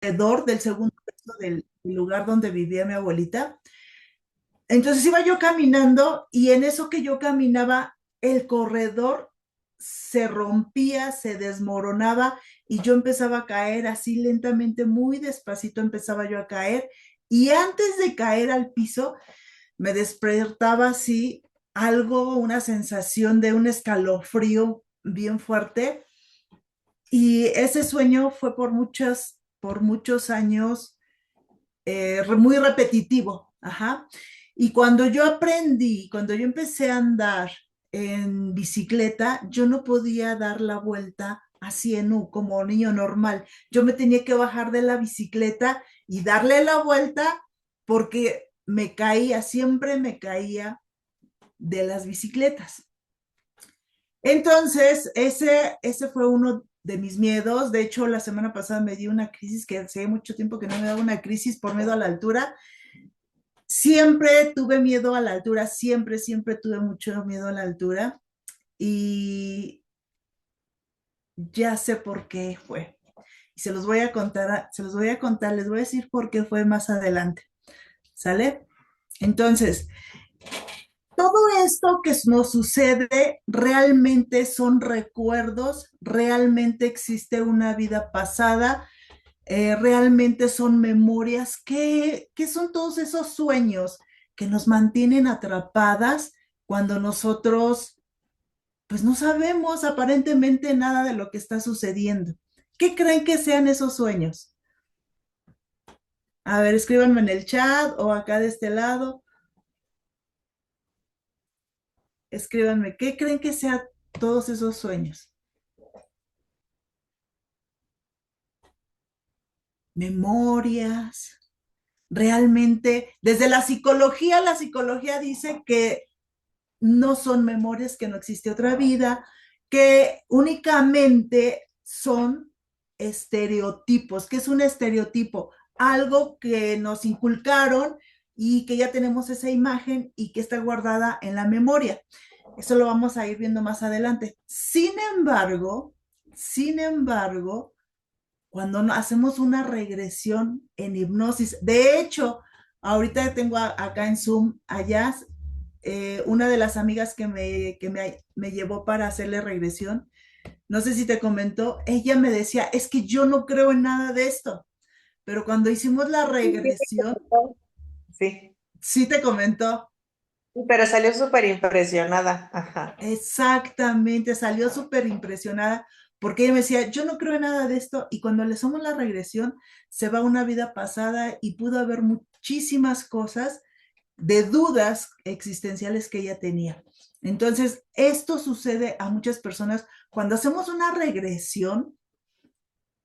corredor del segundo piso del lugar donde vivía mi abuelita. Entonces iba yo caminando y en eso que yo caminaba, el corredor se rompía, se desmoronaba y yo empezaba a caer así lentamente, muy despacito empezaba yo a caer y antes de caer al piso me despertaba así algo, una sensación de un escalofrío bien fuerte y ese sueño fue por muchos años muy repetitivo. Ajá. Y cuando yo aprendí, cuando yo empecé a andar en bicicleta, yo no podía dar la vuelta así en U, como niño normal. Yo me tenía que bajar de la bicicleta y darle la vuelta porque me caía, siempre me caía de las bicicletas. Entonces, ese fue uno de mis miedos. De hecho, la semana pasada me dio una crisis que hace mucho tiempo que no me daba una crisis por miedo a la altura. Siempre tuve miedo a la altura, siempre tuve mucho miedo a la altura y ya sé por qué fue. Y se los voy a contar, se los voy a contar, les voy a decir por qué fue más adelante. ¿Sale? Entonces, todo esto que nos sucede realmente son recuerdos, realmente existe una vida pasada, realmente son memorias. ¿Qué son todos esos sueños que nos mantienen atrapadas cuando nosotros pues no sabemos aparentemente nada de lo que está sucediendo? ¿Qué creen que sean esos sueños? A ver, escríbanme en el chat o acá de este lado, escríbanme, ¿qué creen que sean todos esos sueños? Memorias, realmente, desde la psicología dice que no son memorias, que no existe otra vida, que únicamente son estereotipos. ¿Qué es un estereotipo? Algo que nos inculcaron y que ya tenemos esa imagen y que está guardada en la memoria. Eso lo vamos a ir viendo más adelante. Sin embargo, cuando hacemos una regresión en hipnosis, de hecho, ahorita tengo acá en Zoom allá una de las amigas que me llevó para hacerle regresión, no sé si te comentó, ella me decía, es que yo no creo en nada de esto, pero cuando hicimos la Sí, sí, regresión, sí, sí te comentó, sí, pero salió súper impresionada. Ajá. exactamente, salió súper impresionada porque ella me decía, yo no creo en nada de esto y cuando le hacemos la regresión se va a una vida pasada y pudo haber muchísimas cosas de dudas existenciales que ella tenía. Entonces, esto sucede a muchas personas cuando hacemos una regresión.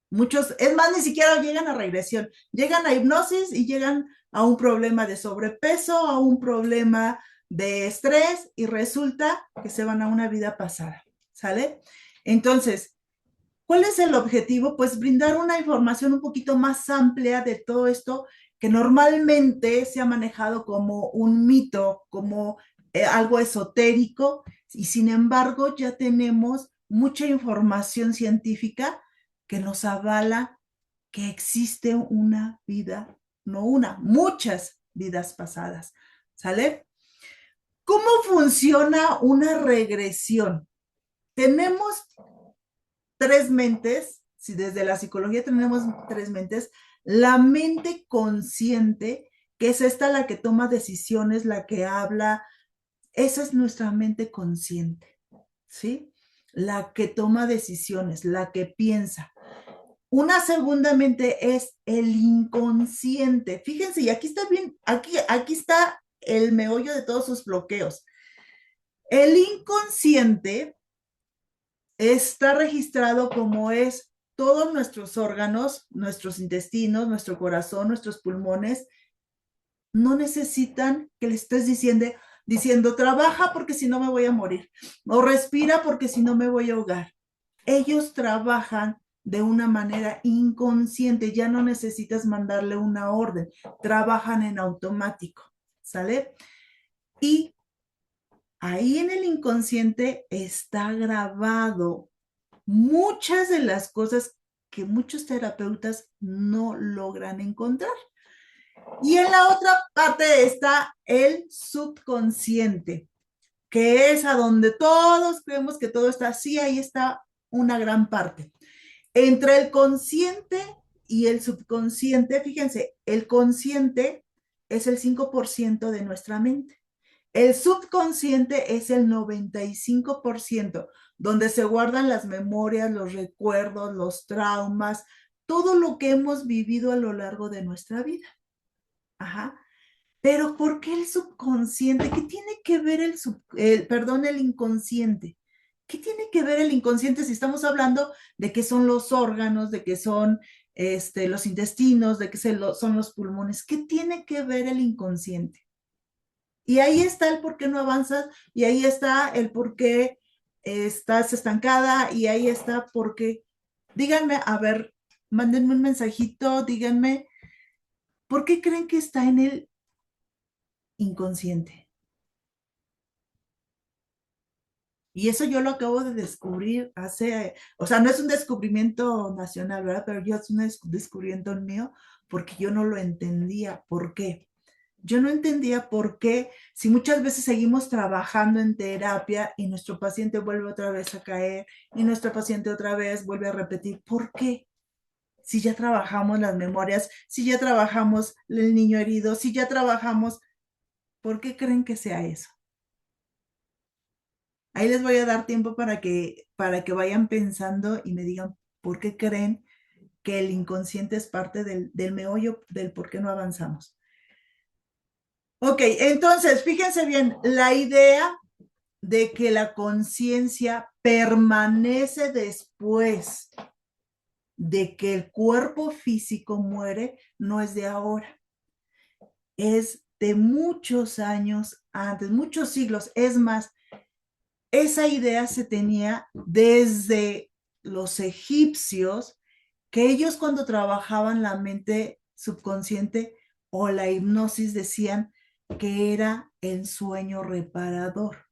Muchos, es más, ni siquiera llegan a regresión, llegan a hipnosis y llegan a un problema de sobrepeso, a un problema de estrés y resulta que se van a una vida pasada, ¿sale? Entonces, ¿cuál es el objetivo? Pues brindar una información un poquito más amplia de todo esto que normalmente se ha manejado como un mito, como algo esotérico, y sin embargo ya tenemos mucha información científica que nos avala que existe una vida, no una, muchas vidas pasadas, ¿sale? ¿Cómo funciona una regresión? Tenemos tres mentes, si desde la psicología tenemos tres mentes, la mente consciente, que es esta la que toma decisiones, la que habla, esa es nuestra mente consciente, ¿sí? La que toma decisiones, la que piensa. Una segunda mente es el inconsciente. Fíjense, y aquí está bien, aquí está el meollo de todos sus bloqueos. El inconsciente está registrado como es todos nuestros órganos, nuestros intestinos, nuestro corazón, nuestros pulmones, no necesitan que le estés diciendo, trabaja porque si no me voy a morir, o respira porque si no me voy a ahogar. Ellos trabajan de una manera inconsciente, ya no necesitas mandarle una orden, trabajan en automático, ¿sale? Y ahí en el inconsciente está grabado muchas de las cosas que muchos terapeutas no logran encontrar. Y en la otra parte está el subconsciente, que es a donde todos creemos que todo está así, ahí está una gran parte. Entre el consciente y el subconsciente, fíjense, el consciente es el 5% de nuestra mente. El subconsciente es el 95%, donde se guardan las memorias, los recuerdos, los traumas, todo lo que hemos vivido a lo largo de nuestra vida. Ajá. Pero ¿por qué el subconsciente? ¿Qué tiene que ver el inconsciente? ¿Qué tiene que ver el inconsciente si estamos hablando de que son los órganos, de que son los intestinos, de que son los pulmones? ¿Qué tiene que ver el inconsciente? Y ahí está el por qué no avanzas, y ahí está el por qué estás estancada, y ahí está por qué. Díganme, a ver, mándenme un mensajito, díganme, ¿por qué creen que está en el inconsciente? Y eso yo lo acabo de descubrir o sea, no es un descubrimiento nacional, ¿verdad? Pero yo es un descubrimiento mío porque yo no lo entendía. ¿Por qué? Yo no entendía por qué, si muchas veces seguimos trabajando en terapia y nuestro paciente vuelve otra vez a caer y nuestro paciente otra vez vuelve a repetir, ¿por qué? Si ya trabajamos las memorias, si ya trabajamos el niño herido, si ya trabajamos, ¿por qué creen que sea eso? Ahí les voy a dar tiempo para que vayan pensando y me digan por qué creen que el inconsciente es parte del meollo del por qué no avanzamos. Ok, entonces, fíjense bien, la idea de que la conciencia permanece después de que el cuerpo físico muere no es de ahora, es de muchos años antes, muchos siglos. Es más, esa idea se tenía desde los egipcios, que ellos cuando trabajaban la mente subconsciente o la hipnosis decían que era el sueño reparador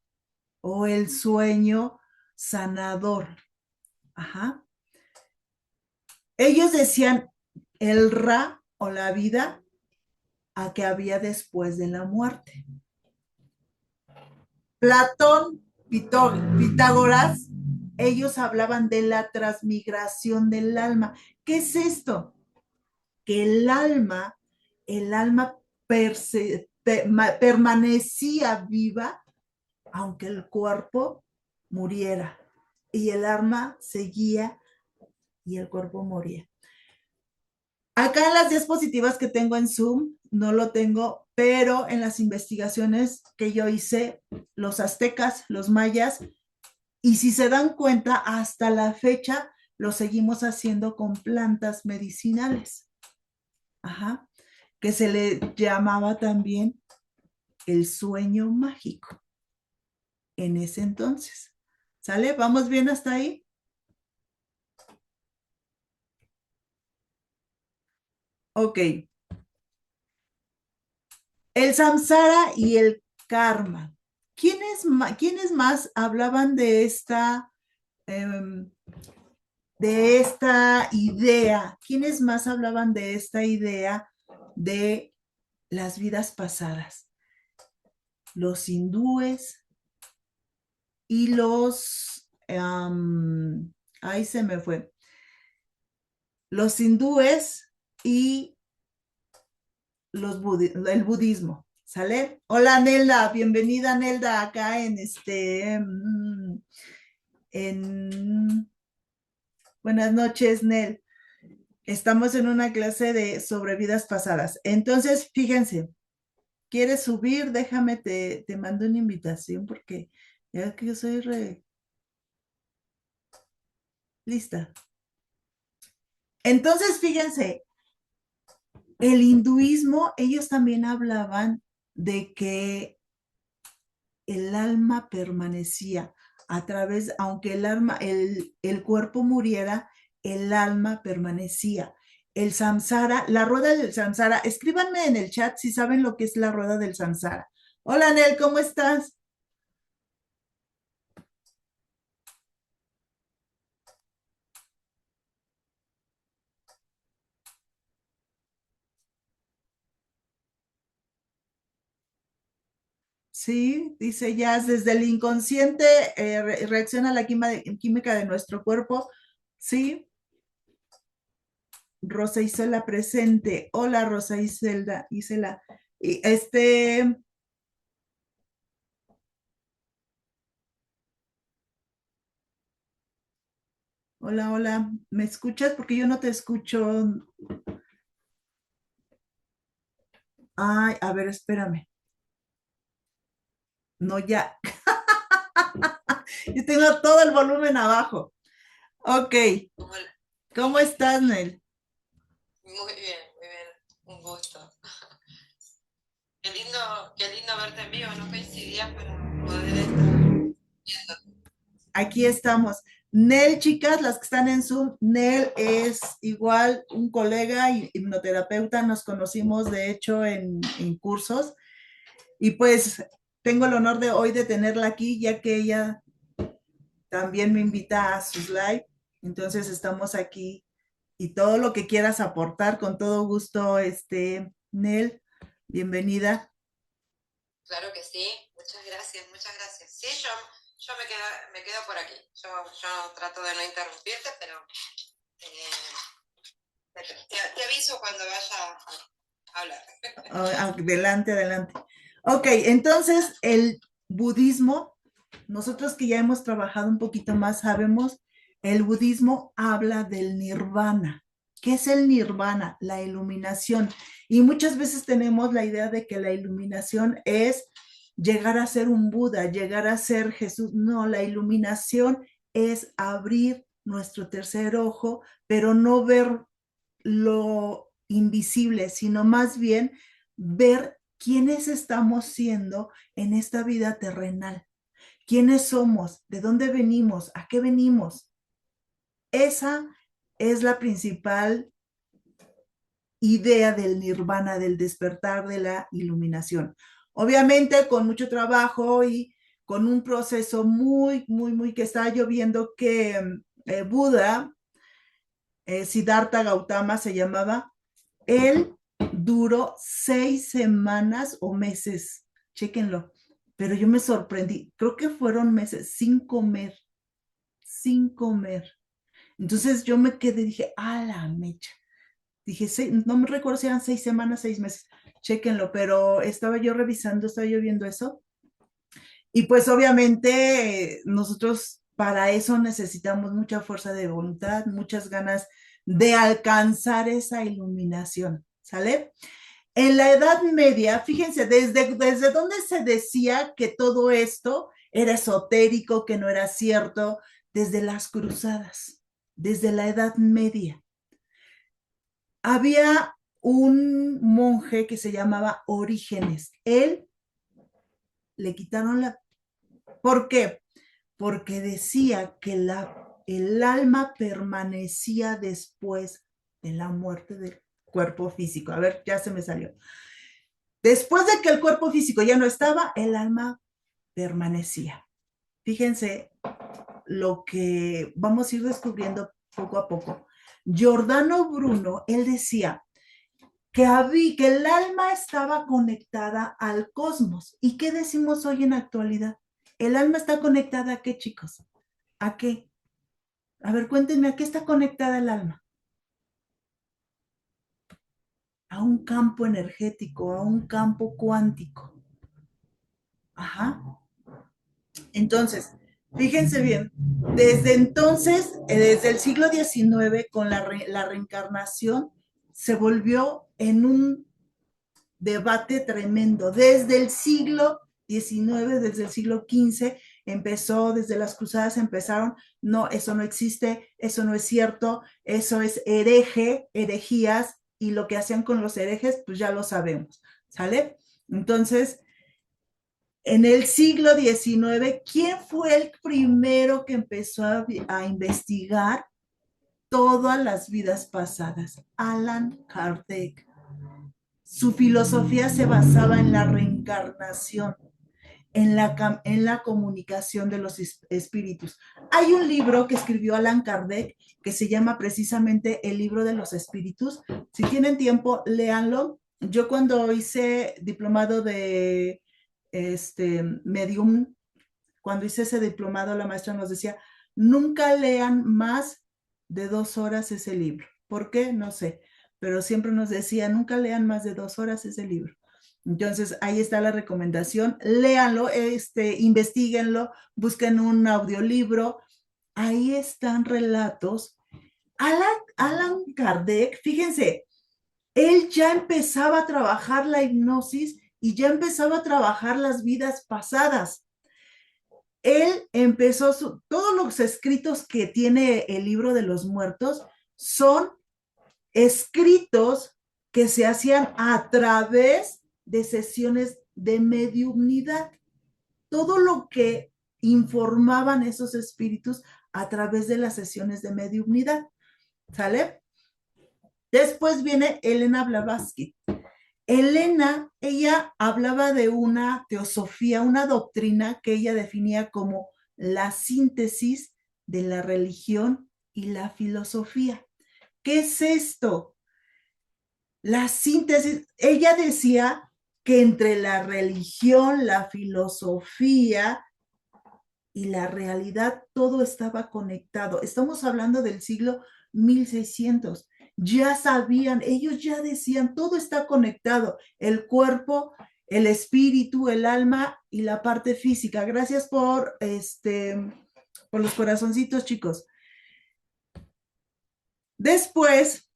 o el sueño sanador. Ajá. Ellos decían el Ra o la vida a que había después de la muerte. Platón, Pitágoras, ellos hablaban de la transmigración del alma. ¿Qué es esto? Que el alma permanecía viva aunque el cuerpo muriera, y el alma seguía y el cuerpo moría. Acá en las diapositivas que tengo en Zoom, no lo tengo, pero en las investigaciones que yo hice, los aztecas, los mayas, y si se dan cuenta, hasta la fecha lo seguimos haciendo con plantas medicinales. Ajá. Que se le llamaba también el sueño mágico en ese entonces. ¿Sale? ¿Vamos bien hasta ahí? Ok. El samsara y el karma. ¿Quiénes más hablaban de esta idea? ¿Quiénes más hablaban de esta idea de las vidas pasadas? Los hindúes y ahí se me fue. Los hindúes y el budismo. ¿Sale? Hola Nelda, bienvenida Nelda acá en buenas noches, Nel. Estamos en una clase sobre vidas pasadas. Entonces, fíjense, ¿quieres subir? Déjame, te mando una invitación porque ya que yo soy lista. Entonces, fíjense, el hinduismo, ellos también hablaban de que el alma permanecía aunque el cuerpo muriera, el alma permanecía. El samsara, la rueda del samsara, escríbanme en el chat si saben lo que es la rueda del samsara. Hola Nel, ¿cómo estás? Sí, dice Jazz, desde el inconsciente reacciona la química de nuestro cuerpo. Sí, Rosa Isela presente. Hola, Rosa Isela. Isela. Y hola, hola. ¿Me escuchas? Porque yo no te escucho. Ay, a ver, espérame. No, ya. Yo tengo todo el volumen abajo. Ok. Hola, ¿Cómo estás, Nel? muy bien, muy bien. Un gusto. Qué lindo verte en vivo, no coincidía para poder estar viendo. Aquí estamos. Nel, chicas, las que están en Zoom, Nel es igual un colega y hipnoterapeuta, nos conocimos de hecho en cursos y pues tengo el honor de hoy de tenerla aquí ya que ella también me invita a sus live, entonces estamos aquí y todo lo que quieras aportar con todo gusto, Nel, bienvenida. Claro que sí, muchas gracias, muchas gracias. Sí, yo me quedo por aquí. Yo trato de no interrumpirte, pero te aviso cuando vaya a hablar. Adelante, adelante. Ok, entonces el budismo, nosotros que ya hemos trabajado un poquito más, sabemos, el budismo habla del nirvana. ¿Qué es el nirvana? La iluminación. Y muchas veces tenemos la idea de que la iluminación es llegar a ser un Buda, llegar a ser Jesús. No, la iluminación es abrir nuestro tercer ojo, pero no ver lo invisible, sino más bien ver quiénes estamos siendo en esta vida terrenal, quiénes somos, de dónde venimos, a qué venimos. Esa es la principal idea del nirvana, del despertar de la iluminación. Obviamente con mucho trabajo y con un proceso muy que estaba yo viendo que Buda, Siddhartha Gautama se llamaba, él duró 6 semanas o meses, chéquenlo, pero yo me sorprendí, creo que fueron meses sin comer, sin comer. Entonces yo me quedé, dije, a la mecha. Dije, no me recuerdo si eran 6 semanas, 6 meses, chéquenlo, pero estaba yo revisando, estaba yo viendo eso. Y pues obviamente nosotros para eso necesitamos mucha fuerza de voluntad, muchas ganas de alcanzar esa iluminación, ¿sale? En la Edad Media, fíjense, desde donde se decía que todo esto era esotérico, que no era cierto, desde las cruzadas, desde la Edad Media. Había un monje que se llamaba Orígenes. Él le quitaron la... ¿Por qué? Porque decía que el alma permanecía después de la muerte del cuerpo físico. A ver, ya se me salió. Después de que el cuerpo físico ya no estaba, el alma permanecía. Fíjense lo que vamos a ir descubriendo poco a poco. Giordano Bruno, él decía que el alma estaba conectada al cosmos. ¿Y qué decimos hoy en la actualidad? ¿El alma está conectada a qué, chicos? ¿A qué? A ver, cuéntenme, ¿a qué está conectada el alma? A un campo energético, a un campo cuántico. Ajá. Entonces, fíjense bien, desde entonces, desde el siglo XIX, con la reencarnación, se volvió en un debate tremendo. Desde el siglo XIX, desde el siglo XV, empezó, desde las cruzadas empezaron, no, eso no existe, eso no es cierto, eso es herejías, y lo que hacían con los herejes, pues ya lo sabemos, ¿sale? Entonces, en el siglo XIX, ¿quién fue el primero que empezó a investigar todas las vidas pasadas? Allan Kardec. Su filosofía se basaba en la reencarnación, en la comunicación de los espíritus. Hay un libro que escribió Allan Kardec que se llama precisamente El libro de los espíritus. Si tienen tiempo, léanlo. Yo cuando hice diplomado de medium, cuando hice ese diplomado, la maestra nos decía, nunca lean más de 2 horas ese libro. ¿Por qué? No sé, pero siempre nos decía, nunca lean más de 2 horas ese libro. Entonces, ahí está la recomendación, léanlo, investiguenlo, busquen un audiolibro, ahí están relatos. Alan Kardec, fíjense, él ya empezaba a trabajar la hipnosis y ya empezaba a trabajar las vidas pasadas. Él empezó, todos los escritos que tiene el libro de los muertos son escritos que se hacían a través de sesiones de mediumnidad. Todo lo que informaban esos espíritus a través de las sesiones de mediumnidad. ¿Sale? Después viene Elena Blavatsky. Elena, ella hablaba de una teosofía, una doctrina que ella definía como la síntesis de la religión y la filosofía. ¿Qué es esto? La síntesis, ella decía que entre la religión, la filosofía y la realidad todo estaba conectado. Estamos hablando del siglo 1600. Ya sabían, ellos ya decían, todo está conectado, el cuerpo, el espíritu, el alma y la parte física. Gracias por los corazoncitos, chicos. Después,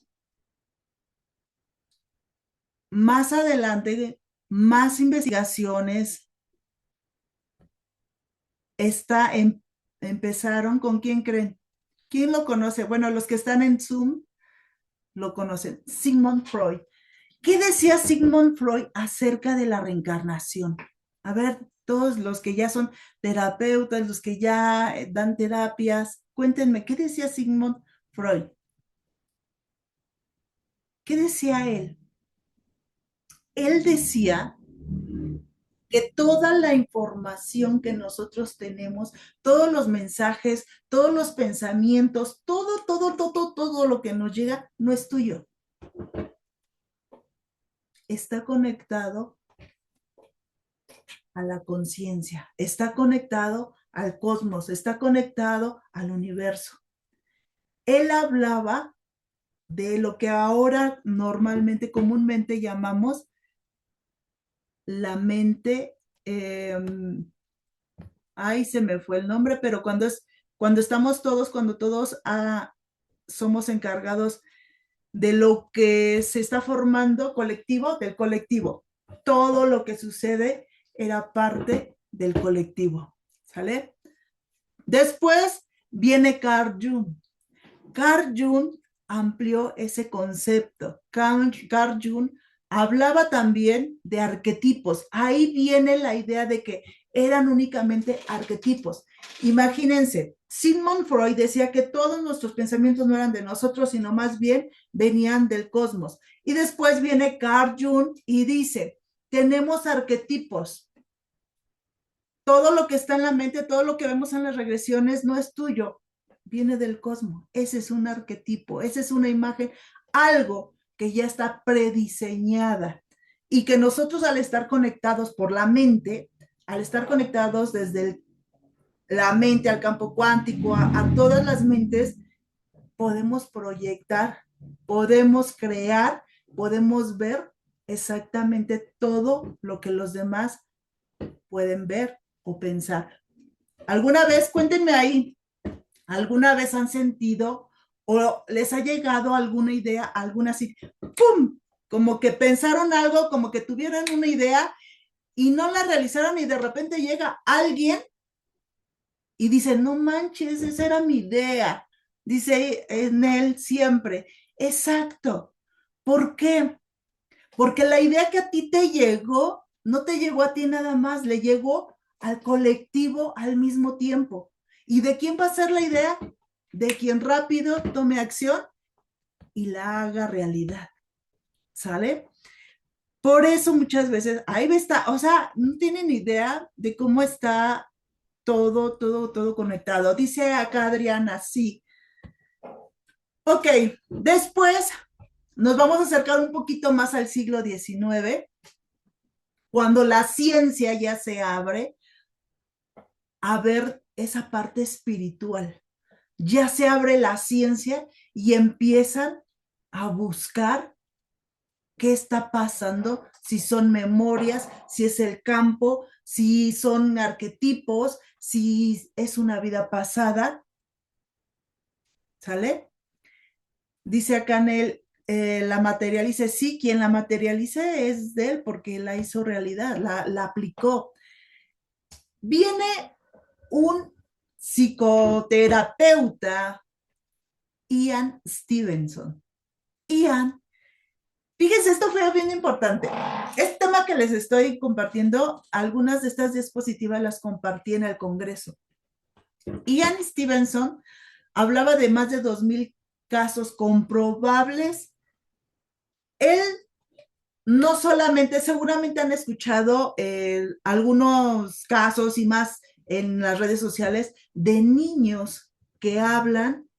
más adelante, más investigaciones empezaron. ¿Con quién creen? ¿Quién lo conoce? Bueno, los que están en Zoom lo conocen. Sigmund Freud. ¿Qué decía Sigmund Freud acerca de la reencarnación? A ver, todos los que ya son terapeutas, los que ya dan terapias, cuéntenme, ¿qué decía Sigmund Freud? ¿Qué decía él? Él decía que toda la información que nosotros tenemos, todos los mensajes, todos los pensamientos, todo lo que nos llega, no es tuyo. Está conectado a la conciencia, está conectado al cosmos, está conectado al universo. Él hablaba de lo que ahora normalmente, comúnmente llamamos la mente, ay, se me fue el nombre, pero cuando estamos todos, cuando todos somos encargados de lo que se está formando colectivo, del colectivo. Todo lo que sucede era parte del colectivo, ¿sale? Después viene Carl Jung. Carl Jung amplió ese concepto. Carl Jung hablaba también de arquetipos. Ahí viene la idea de que eran únicamente arquetipos. Imagínense, Sigmund Freud decía que todos nuestros pensamientos no eran de nosotros, sino más bien venían del cosmos. Y después viene Carl Jung y dice, tenemos arquetipos. Todo lo que está en la mente, todo lo que vemos en las regresiones no es tuyo, viene del cosmos. Ese es un arquetipo, esa es una imagen, algo que ya está prediseñada y que nosotros al estar conectados por la mente, al estar conectados desde la mente al campo cuántico, a todas las mentes, podemos proyectar, podemos crear, podemos ver exactamente todo lo que los demás pueden ver o pensar. ¿Alguna vez, cuéntenme ahí, alguna vez han sentido o les ha llegado alguna idea, alguna así, ¡pum! Como que pensaron algo, como que tuvieron una idea y no la realizaron y de repente llega alguien y dice, no manches, esa era mi idea. Dice en él siempre, exacto. ¿Por qué? Porque la idea que a ti te llegó, no te llegó a ti nada más, le llegó al colectivo al mismo tiempo. ¿Y de quién va a ser la idea? De quien rápido tome acción y la haga realidad. ¿Sale? Por eso muchas veces, ahí está, o sea, no tienen idea de cómo está todo conectado. Dice acá Adriana, sí. Ok, después nos vamos a acercar un poquito más al siglo XIX, cuando la ciencia ya se abre a ver esa parte espiritual. Ya se abre la ciencia y empiezan a buscar qué está pasando, si son memorias, si es el campo, si son arquetipos, si es una vida pasada. ¿Sale? Dice acá en la materialice, sí, quien la materialice es de él porque la hizo realidad, la aplicó. Viene un psicoterapeuta, Ian Stevenson. Ian, fíjense, esto fue bien importante. Este tema que les estoy compartiendo, algunas de estas diapositivas las compartí en el Congreso. Ian Stevenson hablaba de más de 2000 casos comprobables. Él no solamente, seguramente han escuchado algunos casos y más en las redes sociales de niños que hablan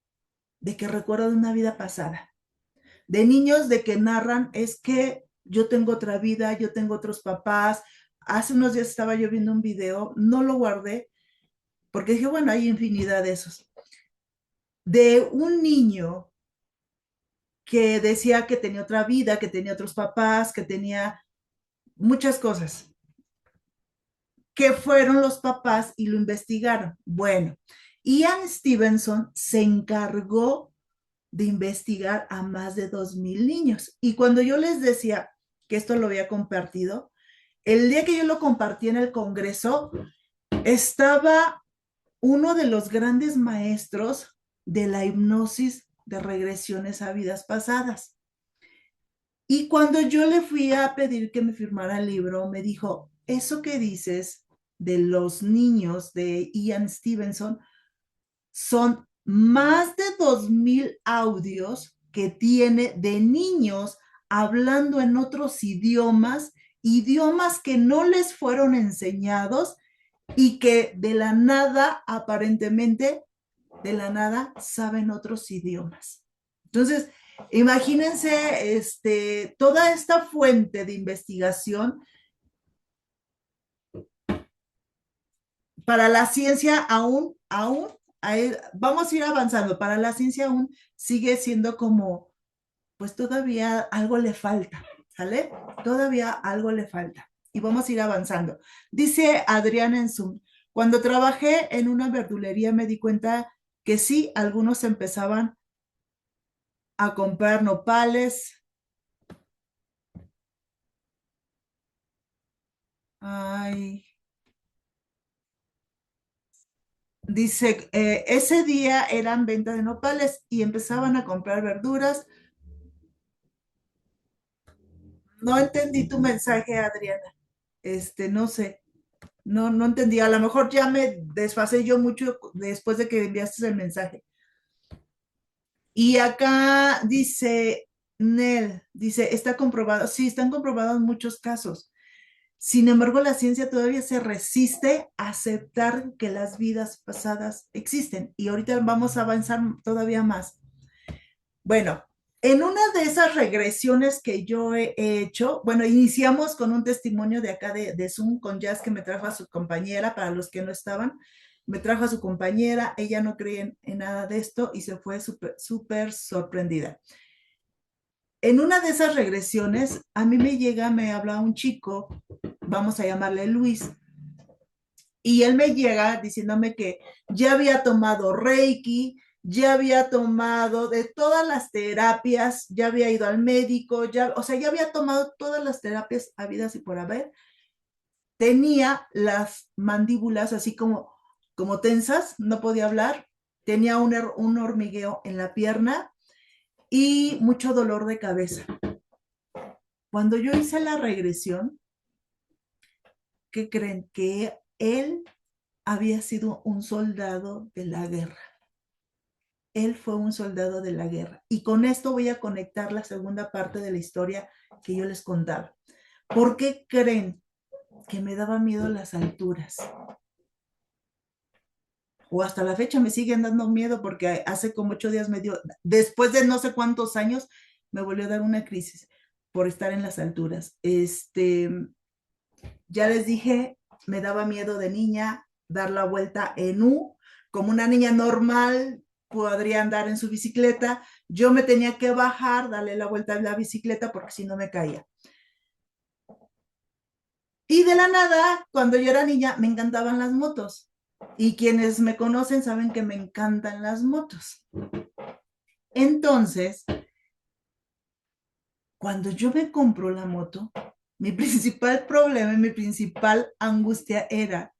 de que recuerdan una vida pasada, de niños de que narran, es que yo tengo otra vida, yo tengo otros papás. Hace unos días estaba yo viendo un video, no lo guardé, porque dije, bueno, hay infinidad de esos, de un niño que decía que tenía otra vida, que tenía otros papás, que tenía muchas cosas, que fueron los papás y lo investigaron. Bueno, Ian Stevenson se encargó de investigar a más de 2000 niños. Y cuando yo les decía que esto lo había compartido, el día que yo lo compartí en el Congreso, estaba uno de los grandes maestros de la hipnosis de regresiones a vidas pasadas. Y cuando yo le fui a pedir que me firmara el libro, me dijo, eso que dices de los niños de Ian Stevenson son más de 2000 audios que tiene de niños hablando en otros idiomas, idiomas que no les fueron enseñados y que de la nada, aparentemente, de la nada, saben otros idiomas. Entonces, imagínense toda esta fuente de investigación. Para la ciencia aún, vamos a ir avanzando. Para la ciencia aún sigue siendo como, pues todavía algo le falta, ¿sale? Todavía algo le falta. Y vamos a ir avanzando. Dice Adriana en Zoom, cuando trabajé en una verdulería me di cuenta que sí, algunos empezaban a comprar nopales. Ay. Dice, ese día eran venta de nopales y empezaban a comprar verduras. No entendí tu mensaje, Adriana. No sé, no entendí. A lo mejor ya me desfasé yo mucho después de que enviaste el mensaje. Y acá dice, Nel, dice, está comprobado. Sí, están comprobados muchos casos. Sin embargo, la ciencia todavía se resiste a aceptar que las vidas pasadas existen. Y ahorita vamos a avanzar todavía más. Bueno, en una de esas regresiones que yo he hecho, bueno, iniciamos con un testimonio de acá de Zoom con Jazz que me trajo a su compañera, para los que no estaban, me trajo a su compañera, ella no creía en nada de esto y se fue súper sorprendida. En una de esas regresiones, a mí me habla un chico, vamos a llamarle Luis, y él me llega diciéndome que ya había tomado Reiki, ya había tomado de todas las terapias, ya había ido al médico, o sea, ya había tomado todas las terapias habidas y por haber. Tenía las mandíbulas así como tensas, no podía hablar, tenía un hormigueo en la pierna y mucho dolor de cabeza. Cuando yo hice la regresión, ¿qué creen? Que él había sido un soldado de la guerra. Él fue un soldado de la guerra. Y con esto voy a conectar la segunda parte de la historia que yo les contaba. ¿Por qué creen que me daba miedo las alturas? O hasta la fecha me siguen dando miedo porque hace como 8 días me dio, después de no sé cuántos años, me volvió a dar una crisis por estar en las alturas. Ya les dije, me daba miedo de niña dar la vuelta en U, como una niña normal podría andar en su bicicleta, yo me tenía que bajar, darle la vuelta a la bicicleta porque si no me caía. Y de la nada, cuando yo era niña, me encantaban las motos. Y quienes me conocen saben que me encantan las motos. Entonces, cuando yo me compro la moto, mi principal problema y mi principal angustia era,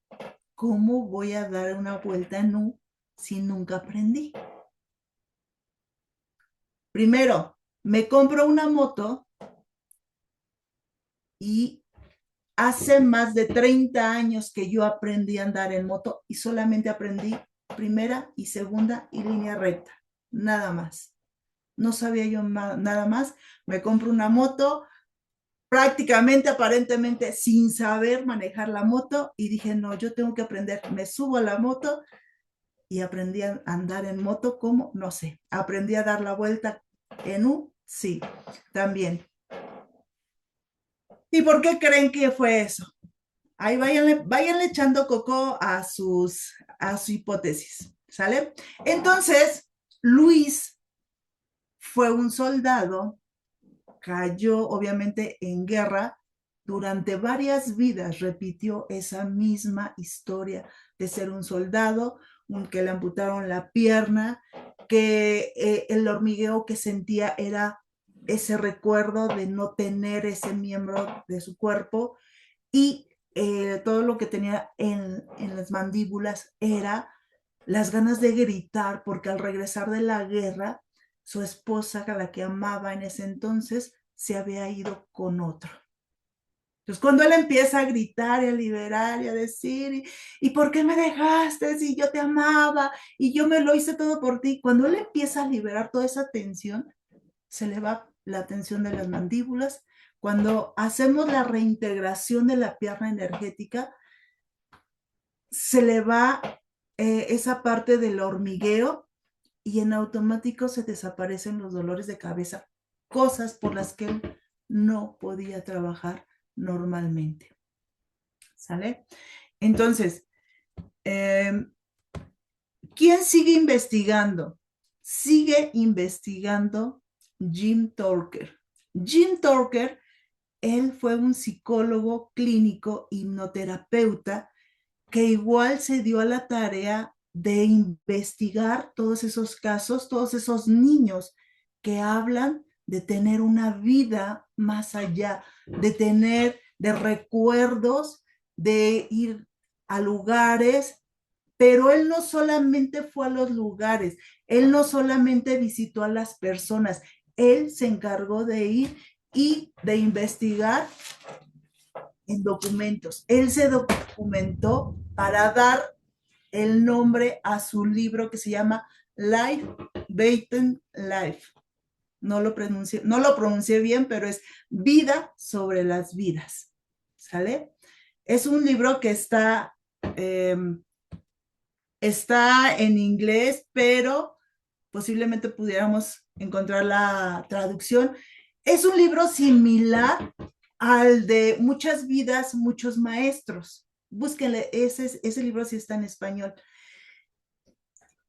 ¿cómo voy a dar una vuelta en U si nunca aprendí? Primero, me compro una moto y hace más de 30 años que yo aprendí a andar en moto y solamente aprendí primera y segunda y línea recta, nada más. No sabía yo nada más. Me compro una moto prácticamente, aparentemente, sin saber manejar la moto y dije, no, yo tengo que aprender. Me subo a la moto y aprendí a andar en moto como, no sé, aprendí a dar la vuelta en U, sí, también. ¿Y por qué creen que fue eso? Ahí váyanle echando coco a su hipótesis, ¿sale? Entonces, Luis fue un soldado, cayó obviamente en guerra, durante varias vidas repitió esa misma historia de ser un soldado, que le amputaron la pierna, que el hormigueo que sentía era ese recuerdo de no tener ese miembro de su cuerpo y todo lo que tenía en las mandíbulas era las ganas de gritar, porque al regresar de la guerra, su esposa, a la que amaba en ese entonces, se había ido con otro. Entonces, cuando él empieza a gritar y a liberar y a decir, ¿y por qué me dejaste si yo te amaba y yo me lo hice todo por ti? Cuando él empieza a liberar toda esa tensión, se le va la tensión de las mandíbulas. Cuando hacemos la reintegración de la pierna energética, se le va esa parte del hormigueo y en automático se desaparecen los dolores de cabeza, cosas por las que él no podía trabajar normalmente. ¿Sale? Entonces, ¿quién sigue investigando? Sigue investigando Jim Torker. Jim Torker, él fue un psicólogo clínico hipnoterapeuta que igual se dio a la tarea de investigar todos esos casos, todos esos niños que hablan de tener una vida más allá, de tener, de recuerdos, de ir a lugares, pero él no solamente fue a los lugares, él no solamente visitó a las personas, él se encargó de ir y de investigar en documentos. Él se documentó para dar el nombre a su libro que se llama Life Baten Life. No lo pronuncié bien, pero es Vida sobre las vidas. ¿Sale? Es un libro que está en inglés, pero posiblemente pudiéramos encontrar la traducción. Es un libro similar al de Muchas vidas, muchos maestros. Búsquenle, ese libro sí está en español.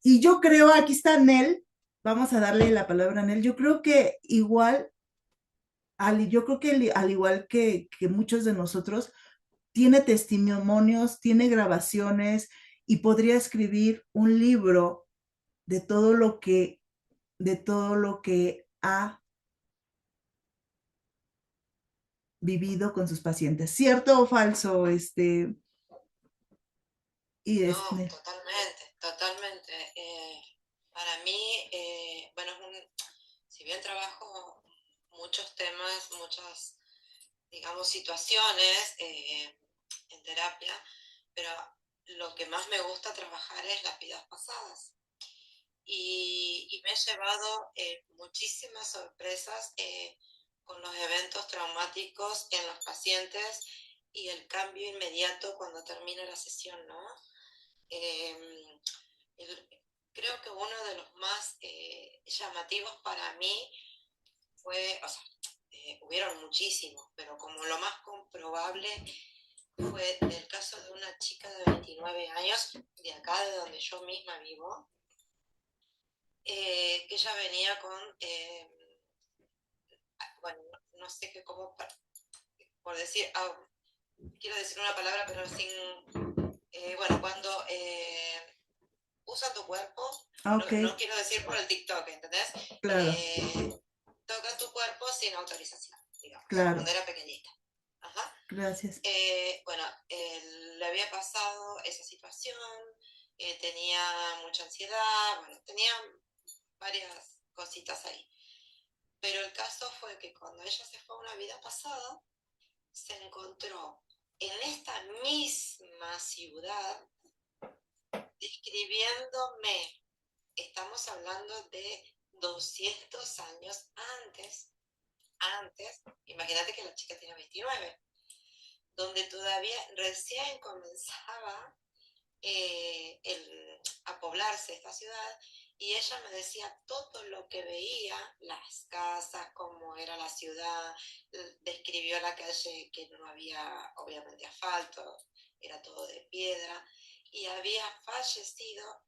Y yo creo, aquí está Nel, vamos a darle la palabra a Nel. Yo creo que igual, al igual que muchos de nosotros, tiene testimonios, tiene grabaciones y podría escribir un libro de todo lo que, de todo lo que ha vivido con sus pacientes. ¿Cierto o falso? No, totalmente, totalmente. Para mí, bueno, si bien trabajo muchos temas, muchas, digamos, situaciones en terapia, pero lo que más me gusta trabajar es las vidas pasadas. Y me he llevado muchísimas sorpresas con los eventos traumáticos en los pacientes y el cambio inmediato cuando termina la sesión, ¿no? Eh, el, Creo que uno de los más llamativos para mí fue, o sea, hubieron muchísimos, pero como lo más comprobable fue del caso de una chica de 29 años, de acá de donde yo misma vivo, que ella venía con, bueno, no sé qué, cómo, por decir, quiero decir una palabra, pero sin, bueno, cuando usan tu cuerpo, Ok, no quiero decir por el TikTok, ¿entendés? claro, Tocan tu cuerpo sin autorización, digamos, claro. cuando era pequeñita. Ajá. Gracias. Bueno, le había pasado esa situación, tenía mucha ansiedad, bueno, tenía varias cositas ahí. Pero el caso fue que cuando ella se fue a una vida pasada, se encontró en esta misma ciudad describiéndome, estamos hablando de 200 años antes, imagínate que la chica tiene 29, donde todavía recién comenzaba a poblarse esta ciudad, y ella me decía todo lo que veía, las casas, cómo era la ciudad, describió la calle que no había obviamente asfalto, era todo de piedra, y había fallecido,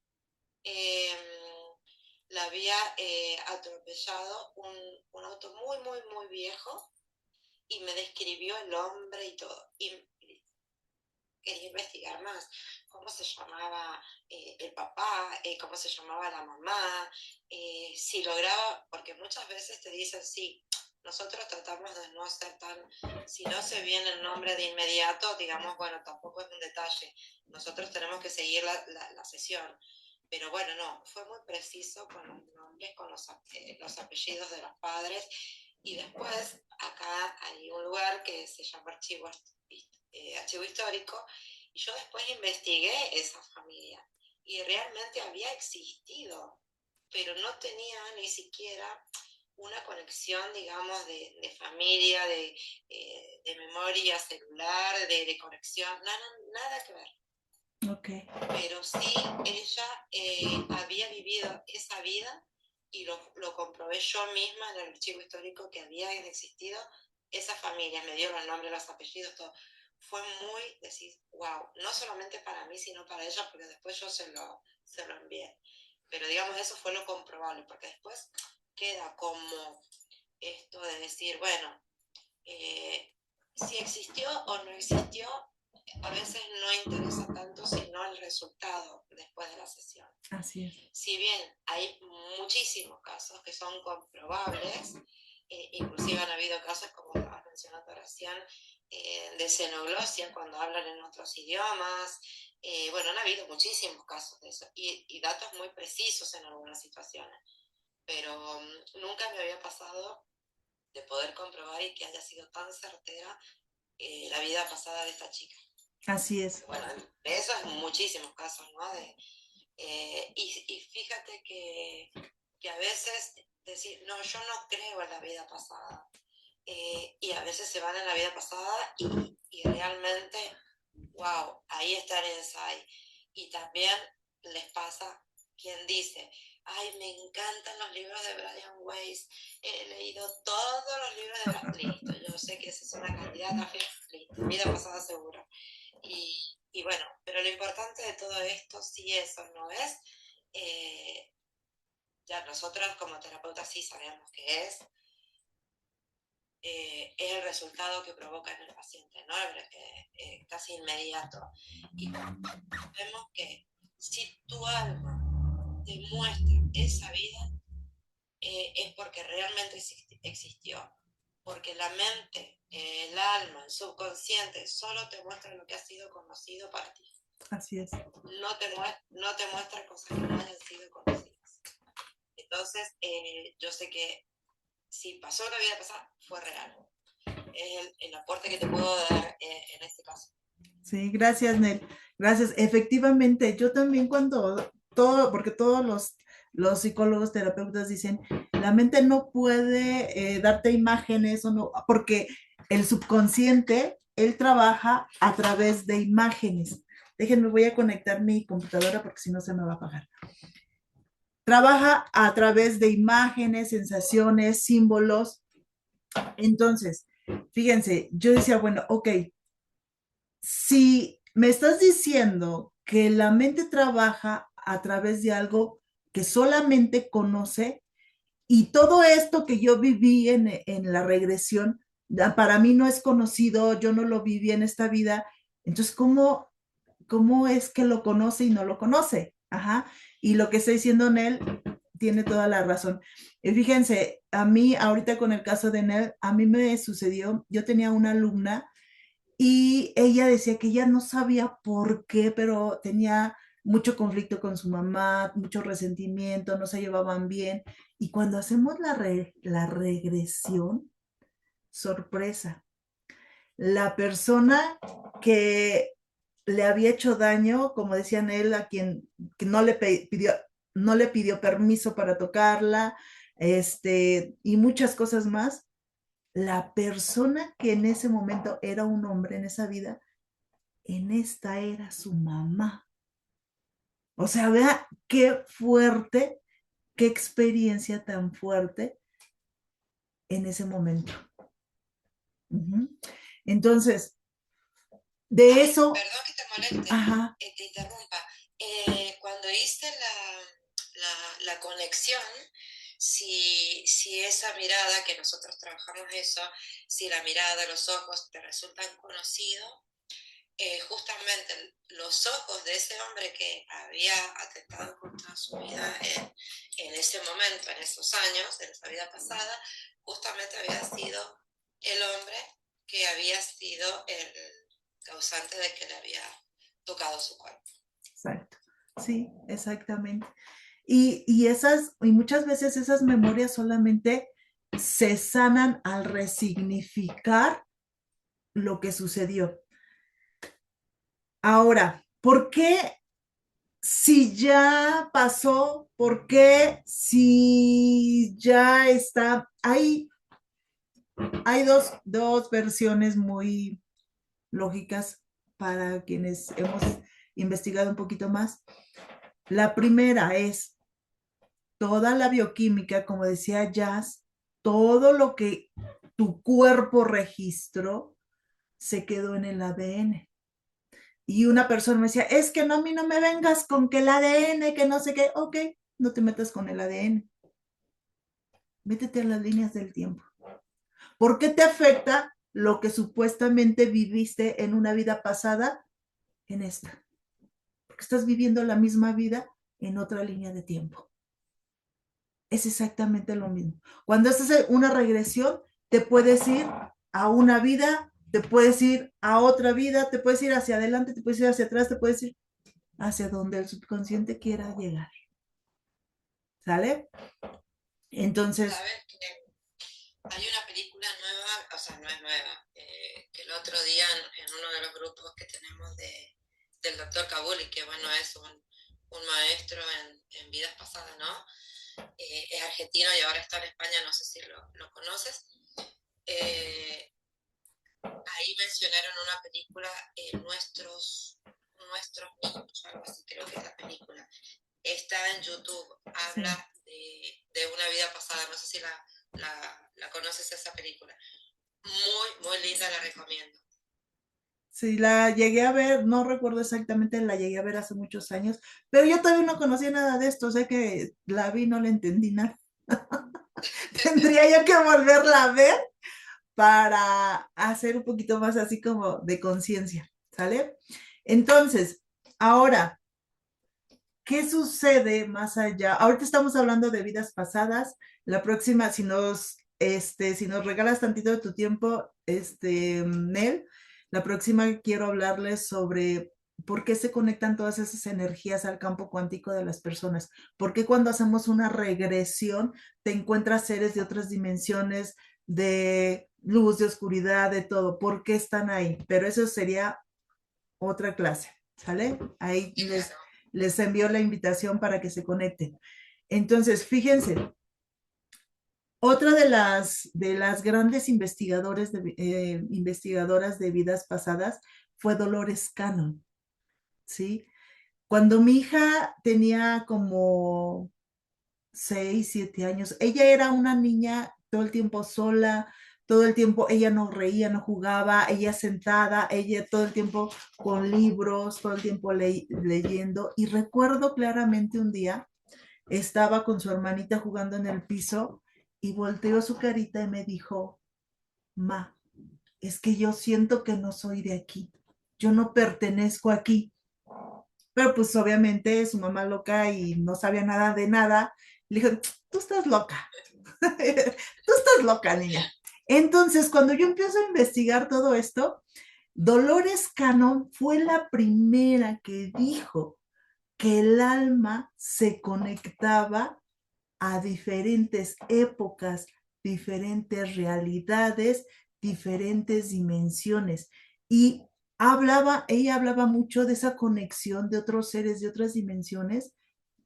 la había atropellado un auto muy, muy, muy viejo, y me describió el hombre y todo. Y quería investigar más, cómo se llamaba el papá, cómo se llamaba la mamá, si lograba, porque muchas veces te dicen, sí, nosotros tratamos de no ser tan, si no se viene el nombre de inmediato, digamos, bueno, tampoco es un detalle, nosotros tenemos que seguir la sesión. Pero bueno, no, fue muy preciso con los nombres, con los apellidos de los padres. Y después, acá hay un lugar que se llama Archivo Histórico, y yo después investigué esa familia, y realmente había existido, pero no tenía ni siquiera una conexión, digamos, de familia, de memoria celular, de conexión, nada, nada que ver. Ok, Pero sí, ella había vivido esa vida, y lo comprobé yo misma en el archivo histórico, que había existido esa familia, me dio los nombres, los apellidos, todo. Fue muy, decir, wow, no solamente para mí, sino para ella, porque después yo se lo envié. Pero digamos, eso fue lo comprobable, porque después queda como esto de decir, bueno, si existió o no existió, a veces no interesa tanto sino el resultado después de la sesión. así es. Si bien hay muchísimos casos que son comprobables, inclusive han habido casos, como estabas mencionando recién, de xenoglosia cuando hablan en otros idiomas, bueno, han habido muchísimos casos de eso, y datos muy precisos en algunas situaciones, pero nunca me había pasado de poder comprobar y que haya sido tan certera la vida pasada de esta chica. Así es. Bueno, de eso hay muchísimos casos, ¿no? Y fíjate que a veces decir, no, yo no creo en la vida pasada. Y a veces se van en la vida pasada, y realmente, wow, ahí está el insight. Y también les pasa quien dice, ay, me encantan los libros de Brian Weiss, he leído todos los libros de Brian, listo, yo sé que esa es una candidata, listo, vida pasada seguro. Y bueno, pero lo importante de todo esto, si eso no es, ya nosotros como terapeutas sí sabemos que es el resultado que provoca en el paciente, ¿no? Casi inmediato. Y vemos que si tu alma te muestra esa vida, es porque realmente existió. Porque la mente, el alma, el subconsciente, solo te muestra lo que ha sido conocido para ti. Así es. No te muestra cosas que no hayan sido conocidas. Entonces, yo sé que si pasó la vida pasada, fue real. Es el aporte que te puedo dar en este caso. Sí, gracias, Nel. Gracias. Efectivamente, yo también cuando todo, porque todos los psicólogos, terapeutas dicen, la mente no puede darte imágenes o no, porque el subconsciente, él trabaja a través de imágenes. Déjenme, voy a conectar mi computadora porque si no se me va a apagar. Trabaja a través de imágenes, sensaciones, símbolos. Entonces, fíjense, yo decía, bueno, ok, si me estás diciendo que la mente trabaja a través de algo que solamente conoce, y todo esto que yo viví en la regresión, para mí no es conocido, yo no lo viví en esta vida, entonces, ¿cómo es que lo conoce y no lo conoce? Ajá. Y lo que está diciendo Nel tiene toda la razón. Y fíjense, a mí, ahorita con el caso de Nel, a mí me sucedió, yo tenía una alumna y ella decía que ella no sabía por qué, pero tenía mucho conflicto con su mamá, mucho resentimiento, no se llevaban bien. Y cuando hacemos la regresión, sorpresa, la persona que le había hecho daño, como decían él, a quien que no le pidió permiso para tocarla, y muchas cosas más, la persona que en ese momento era un hombre en esa vida, en esta era su mamá. O sea, vea qué fuerte, qué experiencia tan fuerte en ese momento. Uh-huh. Entonces, de eso, perdón que te moleste, ajá, te interrumpa. Cuando hice la conexión, si esa mirada, que nosotros trabajamos eso, si la mirada, los ojos te resultan conocidos, justamente los ojos de ese hombre que había atentado contra su vida en ese momento, en esos años, en esa vida pasada, justamente había sido el hombre que había sido el causante de que le había tocado su cuerpo. exacto. Sí, exactamente. Y muchas veces esas memorias solamente se sanan al resignificar lo que sucedió. Ahora, ¿por qué si ya pasó? ¿Por qué si ya está? Hay dos versiones muy lógicas para quienes hemos investigado un poquito más. La primera es toda la bioquímica, como decía Jazz, todo lo que tu cuerpo registró se quedó en el ADN. Y una persona me decía, es que no, a mí no me vengas con que el ADN, que no sé qué, ok, no te metas con el ADN, métete en las líneas del tiempo. ¿Por qué te afecta lo que supuestamente viviste en una vida pasada en esta? Porque estás viviendo la misma vida en otra línea de tiempo. Es exactamente lo mismo. Cuando haces una regresión, te puedes ir a una vida, te puedes ir a otra vida, te puedes ir hacia adelante, te puedes ir hacia atrás, te puedes ir hacia donde el subconsciente quiera llegar. ¿Sale? Entonces, ¿Sabes que hay una película nueva, o sea, no es nueva, que el otro día en uno de los grupos que tenemos del doctor Kabuli, que bueno, es un maestro en vidas pasadas, ¿no? Es argentino y ahora está en España, no sé si lo conoces. Eh, Ahí mencionaron una película, nuestros niños, algo así creo que es la película. Está en YouTube, sí, habla de una vida pasada, no sé si la conoces esa película. Muy, muy linda, la recomiendo. sí, la llegué a ver, no recuerdo exactamente, la llegué a ver hace muchos años, pero yo todavía no conocía nada de esto, o sea que la vi, no la entendí nada. Tendría yo que volverla a ver para hacer un poquito más así como de conciencia, ¿sale? Entonces, ahora, ¿qué sucede más allá? Ahorita estamos hablando de vidas pasadas. La próxima, si nos regalas tantito de tu tiempo, Nel, la próxima quiero hablarles sobre por qué se conectan todas esas energías al campo cuántico de las personas. ¿Por qué cuando hacemos una regresión te encuentras seres de otras dimensiones, de luz, de oscuridad, de todo? ¿Por qué están ahí? Pero eso sería otra clase, ¿sale? Ahí Claro. les envío la invitación para que se conecten. Entonces, fíjense, otra de las grandes investigadoras de vidas pasadas fue Dolores Cannon, ¿sí? Cuando mi hija tenía como 6, 7 años, ella era una niña todo el tiempo sola, todo el tiempo, ella no reía, no jugaba, ella sentada, ella todo el tiempo con libros, todo el tiempo leyendo. Y recuerdo claramente un día, estaba con su hermanita jugando en el piso y volteó su carita y me dijo, Ma, es que yo siento que no soy de aquí, yo no pertenezco aquí. Pero pues obviamente su mamá loca y no sabía nada de nada, le dijo, tú estás loca, tú estás loca, niña. Entonces, cuando yo empiezo a investigar todo esto, Dolores Cannon fue la primera que dijo que el alma se conectaba a diferentes épocas, diferentes realidades, diferentes dimensiones. Y ella hablaba mucho de esa conexión de otros seres de otras dimensiones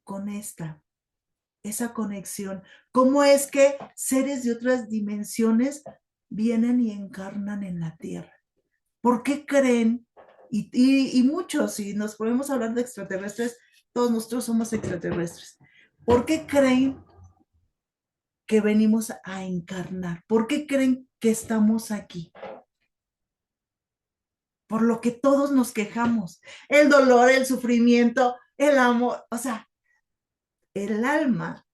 con esa conexión. ¿Cómo es que seres de otras dimensiones vienen y encarnan en la Tierra? ¿Por qué creen? Y muchos, si nos podemos hablar de extraterrestres, todos nosotros somos extraterrestres. ¿Por qué creen que venimos a encarnar? ¿Por qué creen que estamos aquí? Por lo que todos nos quejamos. El dolor, el sufrimiento, el amor. O sea, el alma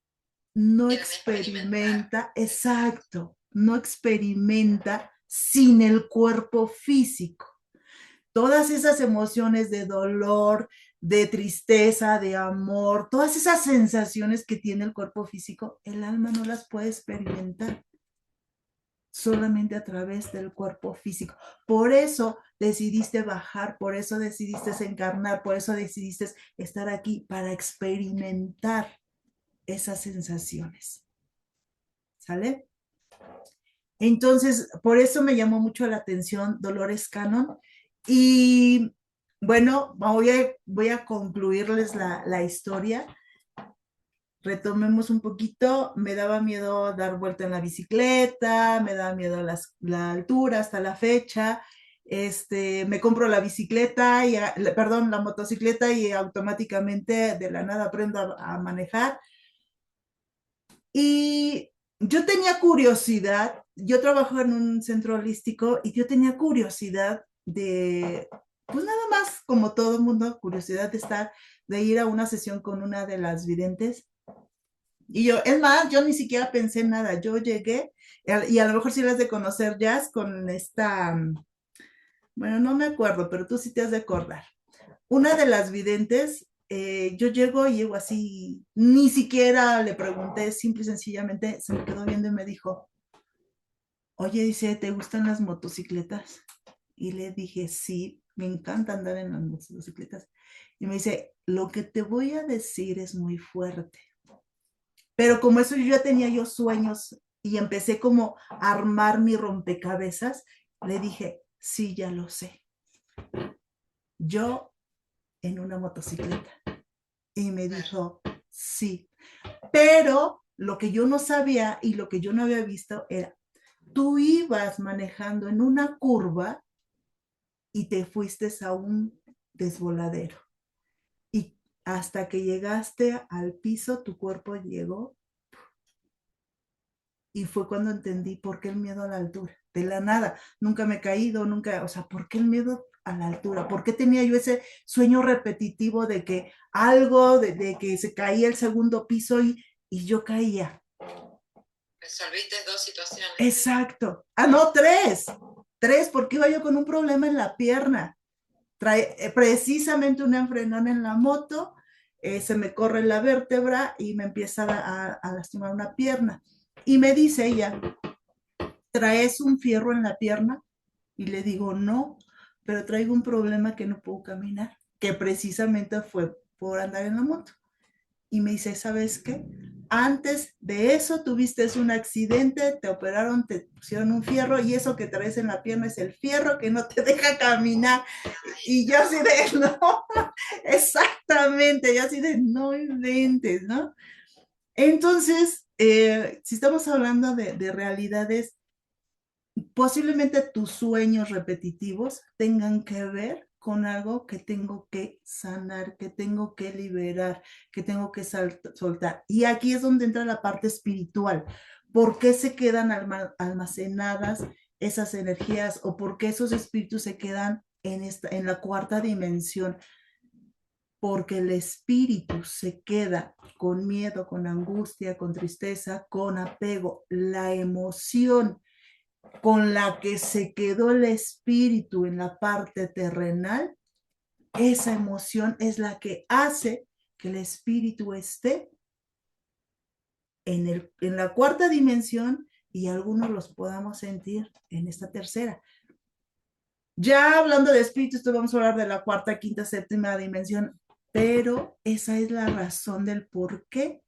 no experimenta, exacto, no experimenta sin el cuerpo físico. Todas esas emociones de dolor, de tristeza, de amor, todas esas sensaciones que tiene el cuerpo físico, el alma no las puede experimentar solamente a través del cuerpo físico. Por eso decidiste bajar, por eso decidiste encarnar, por eso decidiste estar aquí para experimentar esas sensaciones. ¿Sale? Entonces, por eso me llamó mucho la atención Dolores Cannon. Y bueno, voy a concluirles la historia. Retomemos un poquito. Me daba miedo dar vuelta en la bicicleta, me daba miedo la altura hasta la fecha. Me compro la bicicleta, perdón, la motocicleta y automáticamente de la nada aprendo a manejar. Y yo tenía curiosidad, yo trabajo en un centro holístico y yo tenía curiosidad de, pues nada más como todo mundo, curiosidad de ir a una sesión con una de las videntes. Y yo, es más, yo ni siquiera pensé en nada, yo llegué y a lo mejor sí las de conocer Jazz con esta, bueno, no me acuerdo, pero tú sí te has de acordar. Una de las videntes, yo llego así, ni siquiera le pregunté, simple y sencillamente se me quedó viendo y me dijo, oye, dice, ¿te gustan las motocicletas? Y le dije, sí, me encanta andar en las motocicletas. Y me dice, lo que te voy a decir es muy fuerte. Pero como eso yo ya tenía yo sueños y empecé como a armar mi rompecabezas, le dije, sí, ya lo sé. Yo en una motocicleta. Y me dijo, sí. Pero lo que yo no sabía y lo que yo no había visto era, tú ibas manejando en una curva y te fuiste a un desvoladero. Y hasta que llegaste al piso, tu cuerpo llegó. Y fue cuando entendí por qué el miedo a la altura. De la nada, nunca me he caído, nunca, o sea, ¿por qué el miedo a la altura? ¿Por qué tenía yo ese sueño repetitivo de que algo, de que se caía el segundo piso y yo caía? Resolviste dos situaciones. Exacto. Ah, no, tres. Tres, porque iba yo con un problema en la pierna. Precisamente un enfrenón en la moto, se me corre la vértebra y me empieza a lastimar una pierna. Y me dice ella, ¿traes un fierro en la pierna? Y le digo, no, pero traigo un problema que no puedo caminar, que precisamente fue por andar en la moto. Y me dice, ¿sabes qué? Antes de eso tuviste un accidente, te operaron, te pusieron un fierro y eso que traes en la pierna es el fierro que no te deja caminar. Y yo así de, no, exactamente, yo así de, no inventes, ¿no? Entonces, si estamos hablando de realidades, posiblemente tus sueños repetitivos tengan que ver con algo que tengo que sanar, que tengo que liberar, que tengo que soltar. Y aquí es donde entra la parte espiritual, ¿Por qué se quedan almacenadas esas energías o por qué esos espíritus se quedan en la cuarta dimensión? Porque el espíritu se queda con miedo, con angustia, con tristeza, con apego. La emoción con la que se quedó el espíritu en la parte terrenal, esa emoción es la que hace que el espíritu esté en la cuarta dimensión y algunos los podamos sentir en esta tercera. Ya hablando de espíritus, vamos a hablar de la cuarta, quinta, séptima dimensión, pero esa es la razón del por qué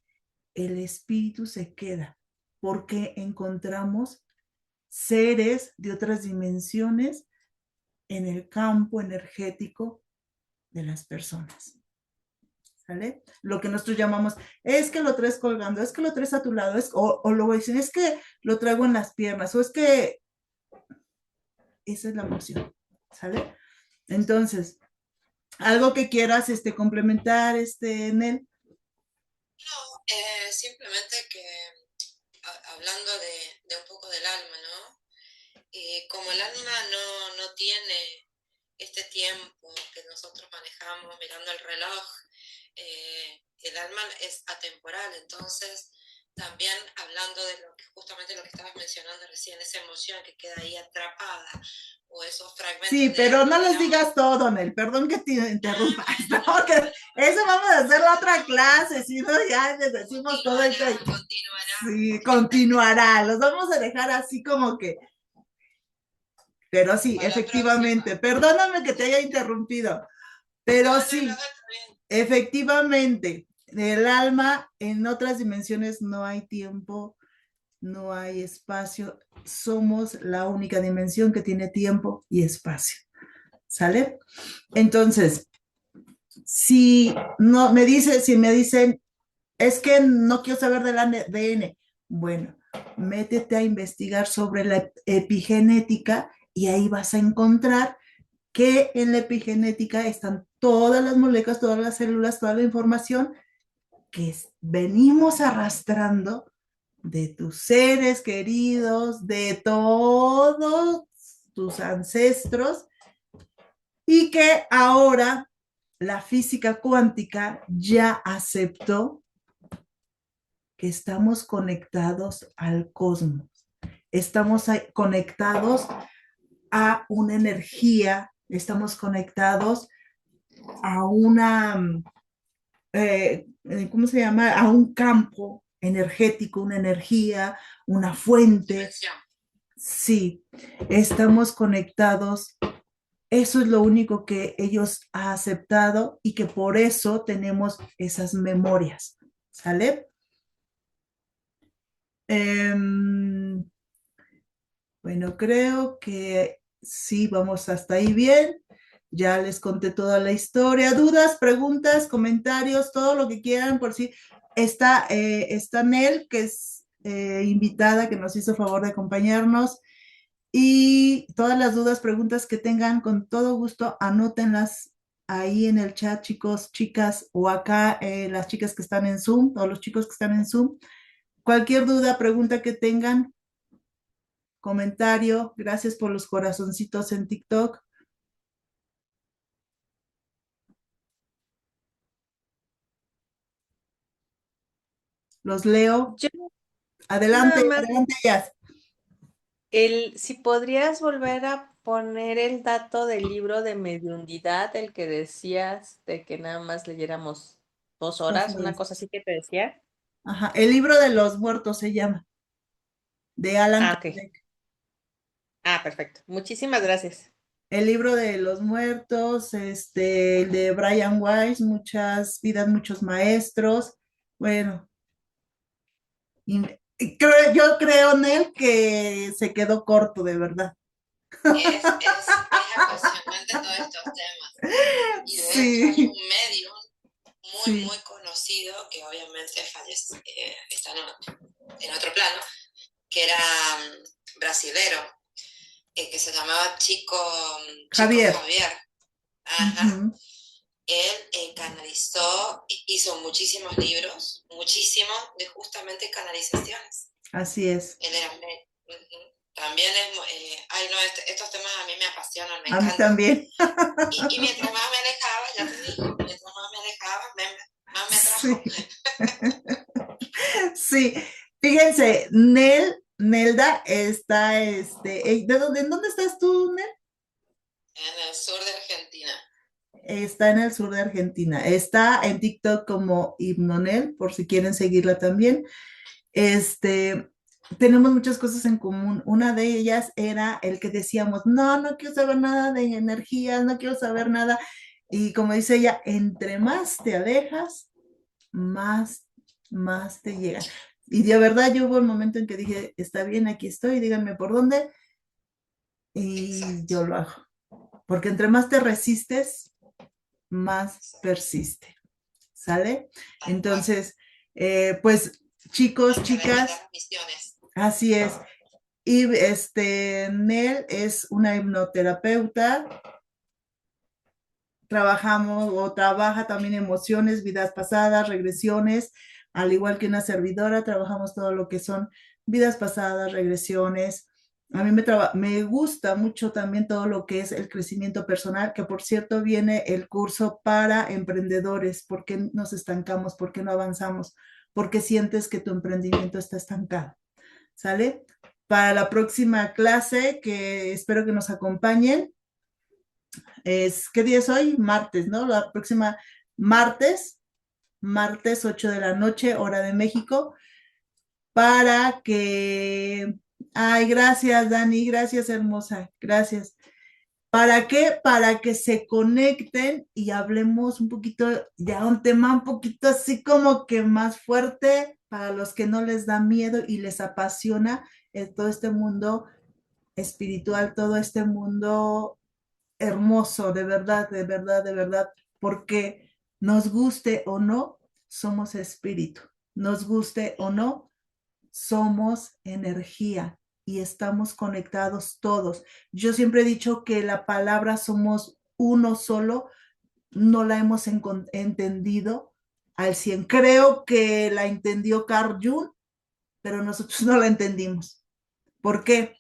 el espíritu se queda, porque encontramos seres de otras dimensiones en el campo energético de las personas. ¿Sale? Lo que nosotros llamamos, es que lo traes colgando, es que lo traes a tu lado, o luego dicen, es que lo traigo en las piernas, o es que esa es la emoción, ¿sale? Entonces, algo que quieras complementar, Nel. No, simplemente que hablando de un poco del alma, ¿no? Como el alma no tiene este tiempo que nosotros manejamos mirando el reloj, el alma es atemporal, entonces también hablando de lo que justamente lo que estabas mencionando recién, esa emoción que queda ahí atrapada o esos fragmentos. Sí, pero no les digas todo, Nel, perdón que te interrumpa, ¿no? Que eso vamos a hacer la otra clase, si no ya les decimos todo esto. Continuará. Sí, continuará, los vamos a dejar así como que, pero sí, Para efectivamente, perdóname que te haya interrumpido, pero sí, efectivamente, el alma en otras dimensiones no hay tiempo, no hay espacio, somos la única dimensión que tiene tiempo y espacio, ¿sale? Entonces, si me dicen, es que no quiero saber del ADN, bueno, métete a investigar sobre la epigenética y ahí vas a encontrar que en la epigenética están todas las moléculas, todas las células, toda la información que venimos arrastrando de tus seres queridos, de todos tus ancestros, y que ahora la física cuántica ya aceptó que estamos conectados al cosmos, estamos conectados a una energía, estamos conectados a una, ¿cómo se llama? A un campo energético, una energía, una fuente. Sí, estamos conectados. Eso es lo único que ellos han aceptado y que por eso tenemos esas memorias. ¿Sale? Bueno, creo que sí, vamos hasta ahí bien. Ya les conté toda la historia. Dudas, preguntas, comentarios, todo lo que quieran por si. Está Nel, que es invitada, que nos hizo favor de acompañarnos. Y todas las dudas, preguntas que tengan, con todo gusto, anótenlas ahí en el chat, chicos, chicas, o acá las chicas que están en Zoom, o los chicos que están en Zoom. Cualquier duda, pregunta que tengan, comentario, gracias por los corazoncitos en TikTok. Los leo. Yo Adelante, nada más, adelante, Jazz. si podrías volver a poner el dato del libro de mediunidad, el que decías de que nada más leyéramos 2 horas, una cosa así que te decía. Ajá, el libro de los muertos se llama, de Alan Ah, ok. Kardec. Ah, perfecto. Muchísimas gracias. El libro de los muertos, el de Brian Weiss, Muchas vidas, muchos maestros. Bueno, yo creo, Nel, que se quedó corto, de verdad. Es apasionante todos estos temas. Y de hecho hay Sí, un medium sí. muy conocido que obviamente está en otro plano, que era brasilero, que se llamaba Chico Javier. Javier. Ajá. Ujú. Él canalizó, hizo muchísimos libros, muchísimos de justamente canalizaciones. Así es. Él era también es, ay no, estos temas a mí me apasionan, me A mí encantan. también. Y mientras más me alejaba, ya te dije, mientras más me alejaba, más me atrajo. Sí. Sí. Fíjense, Nelda está, ¿en dónde estás tú, Nel? En el sur de Argentina. Está en el sur de Argentina. Está en TikTok como Hipnonel, por si quieren seguirla también. Este, tenemos muchas cosas en común. Una de ellas era el que decíamos, no, no quiero saber nada de energías, no quiero saber nada. Y como dice ella, entre más te alejas, más, más te llegan. Y de verdad yo hubo un momento en que dije, está bien, aquí estoy, díganme por dónde, y Exacto. yo lo hago. Porque entre más te resistes, más persiste. ¿Sale? Entonces, pues chicos, chicas, así es. Y Nel es una hipnoterapeuta, trabajamos o trabaja también emociones, vidas pasadas, regresiones, al igual que una servidora, trabajamos todo lo que son vidas pasadas, regresiones. A mí me gusta mucho también todo lo que es el crecimiento personal, que por cierto viene el curso para emprendedores. ¿Por qué nos estancamos? ¿Por qué no avanzamos? ¿Por qué sientes que tu emprendimiento está estancado? ¿Sale? Para la próxima clase, que espero que nos acompañen, ¿qué día es hoy? Martes, ¿no? La próxima martes 8 de la noche, hora de México, para que... Ay, gracias, Dani, gracias, hermosa, gracias. ¿Para qué? Para que se conecten y hablemos un poquito, ya un tema un poquito así como que más fuerte para los que no les da miedo y les apasiona todo este mundo espiritual, todo este mundo hermoso, de verdad, de verdad, de verdad, porque nos guste o no, somos espíritu, nos guste o no, somos energía y estamos conectados todos. Yo siempre he dicho que la palabra somos uno solo, no la hemos entendido al 100. Creo que la entendió Carl Jung, pero nosotros no la entendimos. ¿Por qué?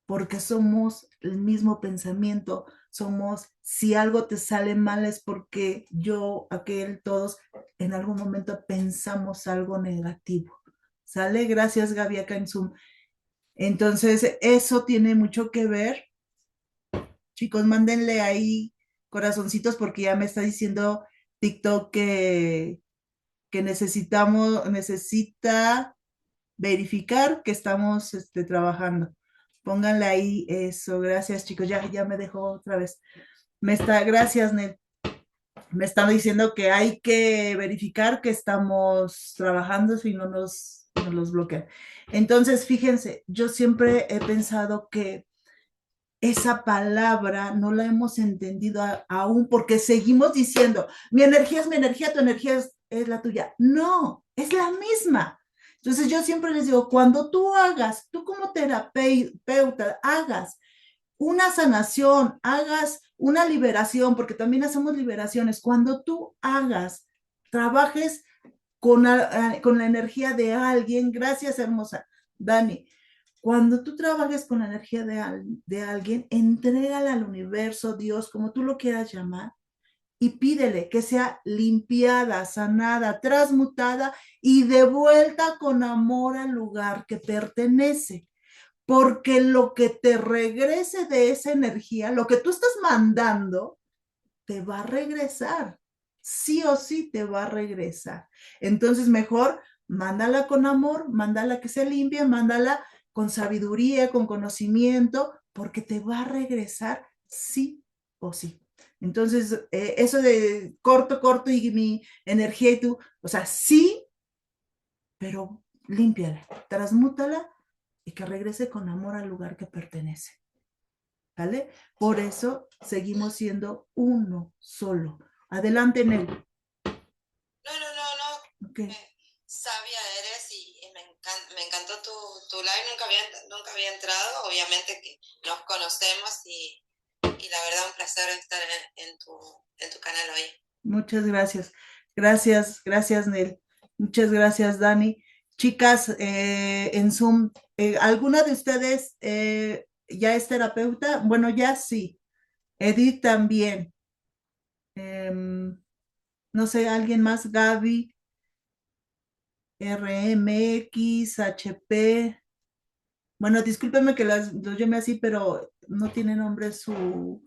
Porque somos el mismo pensamiento, somos, si algo te sale mal es porque yo, aquel, todos, en algún momento pensamos algo negativo. ¿Sale? Gracias, Gaby, acá en Zoom. Entonces, eso tiene mucho que ver. Chicos, mándenle ahí corazoncitos porque ya me está diciendo TikTok que necesita verificar que estamos trabajando. Pónganle ahí eso. Gracias, chicos. Ya me dejó otra vez. Gracias, Ned. Me están diciendo que hay que verificar que estamos trabajando si no nos los bloquean. Entonces, fíjense, yo siempre he pensado que esa palabra no la hemos entendido aún porque seguimos diciendo, mi energía es mi energía, tu energía es la tuya. No, es la misma. Entonces yo siempre les digo, cuando tú como terapeuta, hagas una sanación, hagas una liberación, porque también hacemos liberaciones, cuando tú trabajes con la energía de alguien, gracias hermosa, Dani, cuando tú trabajes con la energía de alguien, entrégala al universo, Dios, como tú lo quieras llamar, y pídele que sea limpiada, sanada, transmutada y devuelta con amor al lugar que pertenece. Porque lo que te regrese de esa energía, lo que tú estás mandando, te va a regresar. Sí o sí te va a regresar. Entonces, mejor mándala con amor, mándala que se limpie, mándala con sabiduría, con conocimiento, porque te va a regresar sí o sí. Entonces, eso de corto, corto y mi energía y tú, o sea, sí, pero límpiala, transmútala y que regrese con amor al lugar que pertenece. ¿Vale? Por eso seguimos siendo uno solo. Adelante, Nel. No. Okay. Sabia eres y me encantó tu live, nunca había entrado, obviamente que nos conocemos y la verdad un placer estar en tu canal hoy. Muchas gracias. Gracias, Nel. Muchas gracias, Dani. chicas en Zoom, ¿alguna de ustedes ya es terapeuta? Bueno, ya sí. Edith también. No sé, alguien más, Gaby, RMX, HP. Bueno, discúlpenme que los llame así, pero no tiene nombre su...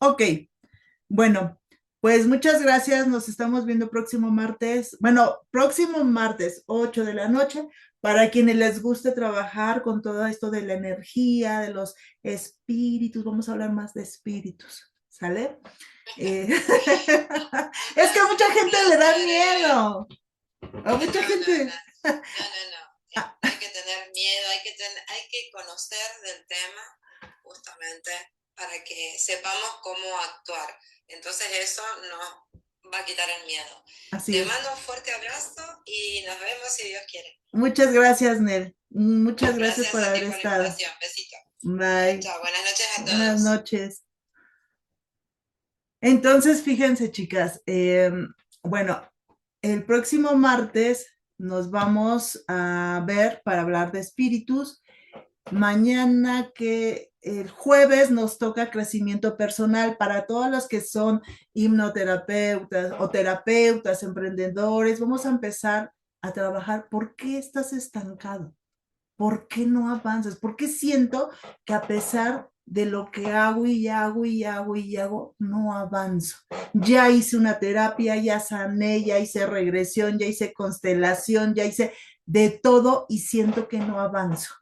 Ok, bueno, pues muchas gracias. Nos estamos viendo próximo martes. Bueno, próximo martes, 8 de la noche, para quienes les guste trabajar con todo esto de la energía, de los espíritus. Vamos a hablar más de espíritus, ¿sale? Es que a mucha gente le da miedo. A mucha gente. No. No hay que tener miedo, hay que conocer del tema justamente para que sepamos cómo actuar. Entonces eso nos va a quitar el miedo. Así Te es. mando un fuerte abrazo y nos vemos si Dios quiere. Muchas gracias, Nel. Muchas gracias por A ti haber por la estado. invitación. Besito. Bye. Chao, buenas noches a todos. Buenas noches. Entonces, fíjense, chicas, bueno, el próximo martes nos vamos a ver para hablar de espíritus. Mañana que el jueves nos toca crecimiento personal para todos los que son hipnoterapeutas o terapeutas, emprendedores. Vamos a empezar a trabajar. ¿Por qué estás estancado? ¿Por qué no avanzas? ¿Por qué siento que a pesar de lo que hago y hago y hago y hago, no avanzo? Ya hice una terapia, ya sané, ya hice regresión, ya hice constelación, ya hice de todo y siento que no avanzo.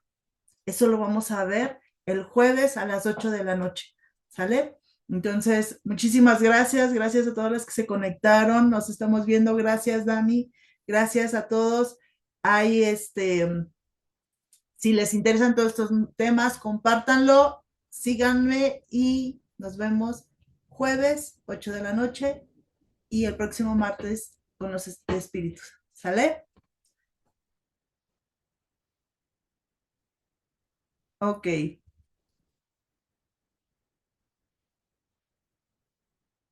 Eso lo vamos a ver el jueves a las 8 de la noche. ¿Sale? Entonces, muchísimas gracias. Gracias a todas las que se conectaron. Nos estamos viendo. Gracias, Dani. Gracias a todos. Hay si les interesan todos estos temas, compártanlo, síganme y nos vemos jueves, 8 de la noche y el próximo martes con los espíritus. ¿Sale? Ok.